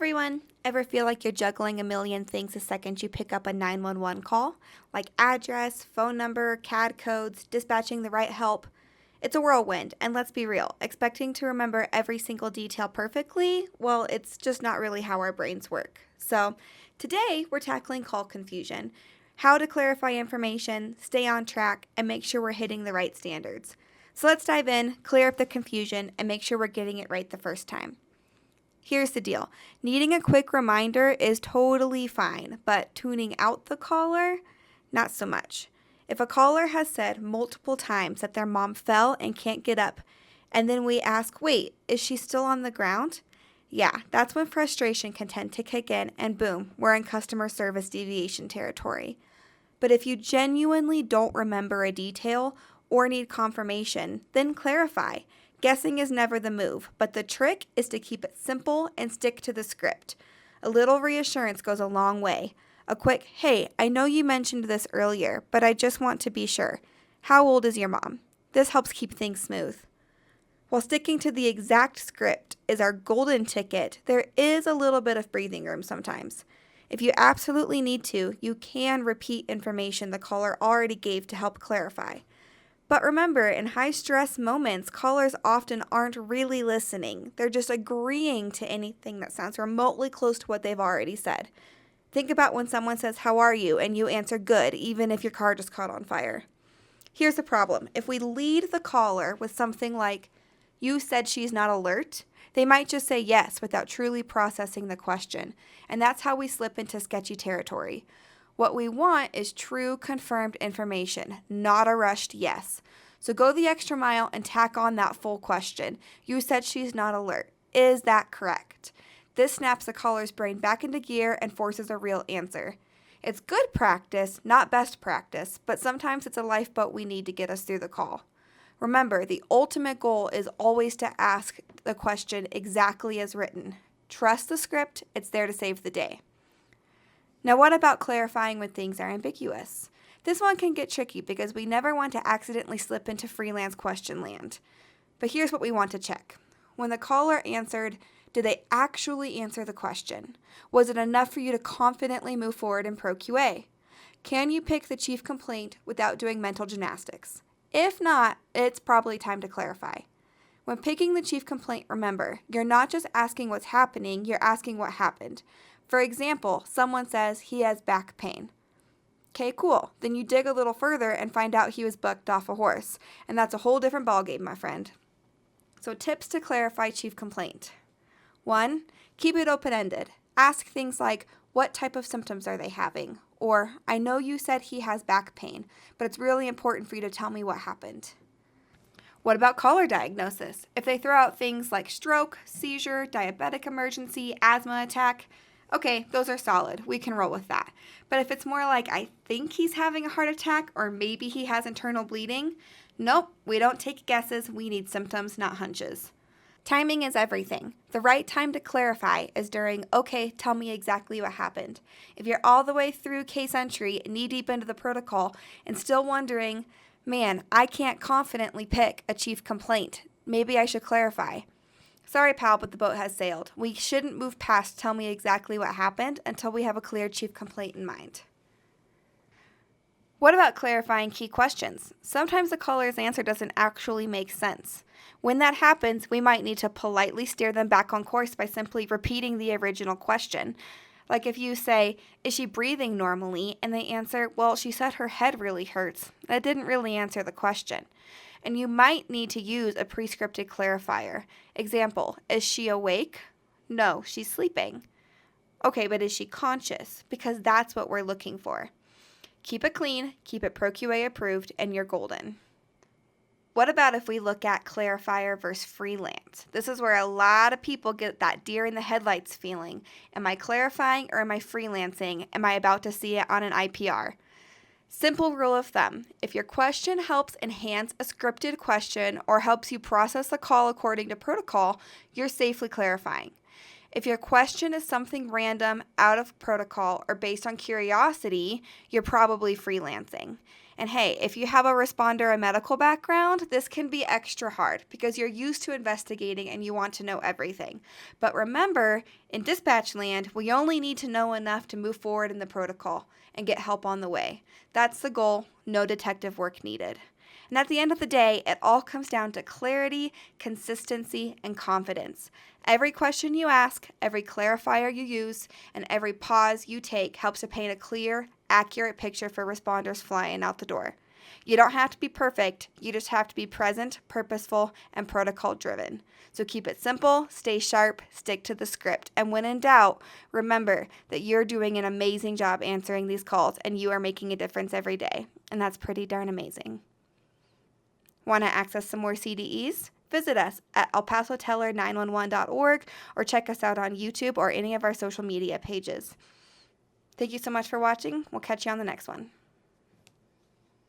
everyone. Ever feel like you're juggling a million things the second you pick up a 911 call? Like address, phone number, CAD codes, dispatching the right help? It's a whirlwind, and let's be real, expecting to remember every single detail perfectly, well, it's just not really how our brains work. So, today we're tackling call confusion, how to clarify information, stay on track, and make sure we're hitting the right standards. So let's dive in, clear up the confusion, and make sure we're getting it right the first time. Here's the deal. Needing a quick reminder is totally fine, but tuning out the caller, not so much. If a caller has said multiple times that their mom fell and can't get up, and then we ask, wait, is she still on the ground? Yeah, that's when frustration can tend to kick in, and boom, we're in customer service deviation territory. But if you genuinely don't remember a detail or need confirmation, then clarify. Guessing is never the move, but the trick is to keep it simple and stick to the script. A little reassurance goes a long way. A quick, hey, I know you mentioned this earlier, but I just want to be sure. How old is your mom? This helps keep things smooth. While sticking to the exact script is our golden ticket, there is a little bit of breathing room sometimes. If you absolutely need to, you can repeat information the caller already gave to help clarify. But remember, in high-stress moments, callers often aren't really listening. They're just agreeing to anything that sounds remotely close to what they've already said. Think about when someone says, "How are you?" and you answer, "Good," even if your car just caught on fire. Here's the problem. If we lead the caller with something like, "You said she's not alert," they might just say yes without truly processing the question. And that's how we slip into sketchy territory. What we want is true, confirmed information, not a rushed yes. So go the extra mile and tack on that full question. You said she's not alert. Is that correct? This snaps the caller's brain back into gear and forces a real answer. It's good practice, not best practice, but sometimes it's a lifeboat we need to get us through the call. Remember, the ultimate goal is always to ask the question exactly as written. Trust the script, it's there to save the day. Now, what about clarifying when things are ambiguous? This one can get tricky because we never want to accidentally slip into freelance question land. But here's what we want to check. When the caller answered, did they actually answer the question? Was it enough for you to confidently move forward in Pro QA? Can you pick the chief complaint without doing mental gymnastics? If not, it's probably time to clarify. When picking the chief complaint, remember, you're not just asking what's happening, you're asking what happened. For example, someone says he has back pain. Okay, cool. Then you dig a little further and find out he was bucked off a horse. And that's a whole different ballgame, my friend. So tips to clarify chief complaint. 1. Keep it open-ended. Ask things like, what type of symptoms are they having? Or, I know you said he has back pain, but it's really important for you to tell me what happened. What about caller diagnosis? If they throw out things like stroke, seizure, diabetic emergency, asthma attack, okay, those are solid. We can roll with that. But if it's more like, I think he's having a heart attack, or maybe he has internal bleeding, nope, we don't take guesses. We need symptoms, not hunches. Timing is everything. The right time to clarify is during, okay, tell me exactly what happened. If you're all the way through case entry, knee-deep into the protocol, and still wondering, man, I can't confidently pick a chief complaint. Maybe I should clarify. Sorry, pal, but the boat has sailed. We shouldn't move past tell me exactly what happened until we have a clear chief complaint in mind. What about clarifying key questions? Sometimes the caller's answer doesn't actually make sense. When that happens, we might need to politely steer them back on course by simply repeating the original question. Like if you say, is she breathing normally? And they answer, well, she said her head really hurts. That didn't really answer the question. And you might need to use a pre-scripted clarifier. Example, is she awake? No, she's sleeping. Okay, but is she conscious? Because that's what we're looking for. Keep it clean, keep it Pro QA approved, and you're golden. What about if we look at clarifier versus freelance? This is where a lot of people get that deer in the headlights feeling. Am I clarifying or am I freelancing? Am I about to see it on an IPR? Simple rule of thumb, if your question helps enhance a scripted question or helps you process the call according to protocol, you're safely clarifying. If your question is something random, out of protocol, or based on curiosity, you're probably freelancing. And hey, if you have a responder or medical background, this can be extra hard because you're used to investigating and you want to know everything. But remember, in dispatch land, we only need to know enough to move forward in the protocol and get help on the way. That's the goal, no detective work needed. And at the end of the day, it all comes down to clarity, consistency, and confidence. Every question you ask, every clarifier you use, and every pause you take helps to paint a clear, accurate picture for responders flying out the door. You don't have to be perfect, you just have to be present, purposeful, and protocol driven. So keep it simple, stay sharp, stick to the script, and when in doubt, remember that you're doing an amazing job answering these calls and you are making a difference every day. And that's pretty darn amazing. Want to access some more CDEs? Visit us at elpasoteller911.org or check us out on YouTube or any of our social media pages. Thank you so much for watching. We'll catch you on the next one.